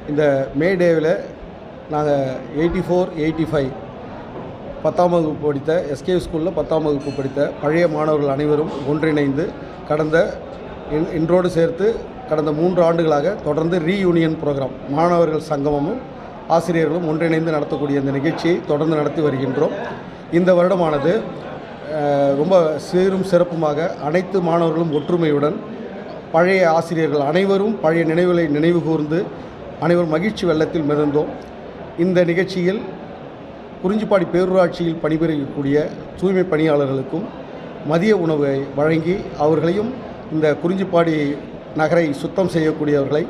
இந்த மே டேவில் நாங்கள் 84, 85 10ஆம் வகுப்பு படித்த எஸ்கேவி ஸ்கூலில் 10ஆம் வகுப்பு படித்த பழைய மாணவர்கள் அனைவரும் ஒன்றிணைந்து இன்றோடு சேர்த்து கடந்த 3 ஆண்டுகளாக தொடர்ந்து ரீயூனியன் ப்ரோக்ராம் மாணவர்கள் சங்கமமும் ஆசிரியர்களும் ஒன்றிணைந்து நடத்தக்கூடிய இந்த நிகழ்ச்சியை தொடர்ந்து நடத்தி வருகின்றோம். இந்த வருடமானது ரொம்ப சீரும் சிறப்புமாக அனைத்து மாணவர்களும் ஒற்றுமையுடன் பழைய ஆசிரியர்கள் அனைவரும் பழைய நினைவுகளை நினைவு கூர்ந்து அனைவரும் மகிழ்ச்சி வெள்ளத்தில் மிதந்தோம். இந்த நிகழ்ச்சியில் குறிஞ்சிப்பாடி பேரூராட்சியில் பணிபுரியக்கூடிய தூய்மை பணியாளர்களுக்கும் மதிய உணவை வழங்கி அவர்களையும் இந்த குறிஞ்சிப்பாடி நகரை சுத்தம் செய்யக்கூடியவர்களை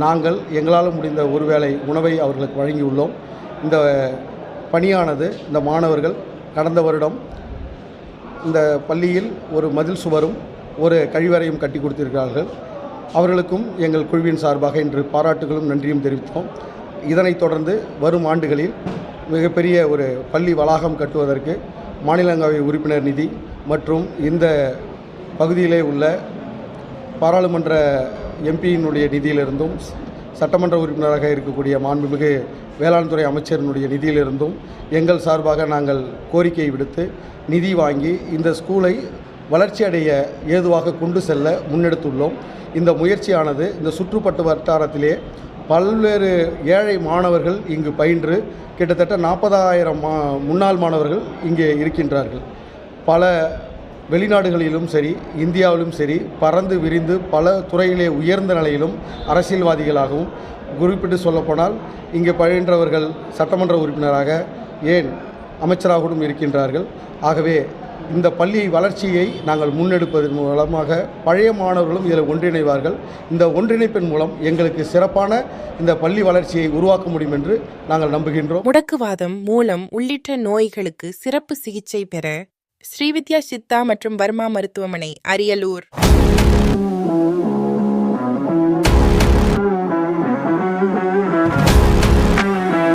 நாங்கள் எங்களால் முடிந்த ஒருவேளை உணவை அவர்களுக்கு வழங்கியுள்ளோம். இந்த பணியானது இந்த மாணவர்கள் கடந்த வருடம் இந்த பள்ளியில் ஒரு மதில் சுவரும் ஒரு கழிவறையும் கட்டி கொடுத்திருக்கிறார்கள். அவர்களுக்கும் எங்கள் குழுவின் சார்பாக இன்று பாராட்டுகளும் நன்றியும் தெரிவித்தோம். இதனைத் தொடர்ந்து வரும் ஆண்டுகளில் மிகப்பெரிய ஒரு பள்ளி வளாகம் கட்டுவதற்கு மாநிலங்களவை உறுப்பினர் நிதி மற்றும் இந்த பகுதியிலே உள்ள பாராளுமன்ற எம்பியினுடைய நிதியிலிருந்தும் சட்டமன்ற உறுப்பினராக இருக்கக்கூடிய மாண்புமிகு வேளாண் துறை அமைச்சரினுடைய நிதியிலிருந்தும் எங்கள் சார்பாக நாங்கள் கோரிக்கை விடுத்து நிதி வாங்கி இந்த ஸ்கூலை வளர்ச்சி அடைய ஏதுவாக கொண்டு செல்ல முன்னெடுத்துள்ளோம். இந்த முயற்சியானது இந்த சுற்றுப்பட்டு வட்டாரத்திலே பல்வேறு ஏழை மாணவர்கள் இங்கு பயின்று கிட்டத்தட்ட 40,000 முன்னாள் மாணவர்கள் இங்கே இருக்கின்றார்கள். பல வெளிநாடுகளிலும் சரி இந்தியாவிலும் சரி பறந்து விரிந்து பல துறையிலே உயர்ந்த நிலையிலும் அரசியல்வாதிகளாகவும் குறிப்பிட்டு சொல்லப்போனால் இங்கே பயின்றவர்கள் சட்டமன்ற உறுப்பினராக ஏன் அமைச்சராகவும் இருக்கின்றார்கள். ஆகவே இந்த பள்ளி வளர்ச்சியை நாங்கள் முன்னெடுப்பதன் மூலமாக பழைய மாணவர்களும் இதில் ஒன்றிணைவார்கள். இந்த ஒன்றிணைப்பின் மூலம் எங்களுக்கு சிறப்பான இந்த பள்ளி வளர்ச்சியை உருவாக்க முடியும் என்று நாங்கள் நம்புகின்றோம். முடக்குவாதம், மூலம் உள்ளிட்ட நோய்களுக்கு சிறப்பு சிகிச்சை பெற ஸ்ரீவித்யா சித்தா மற்றும் வர்மா மருத்துவமனை, அரியலூர்.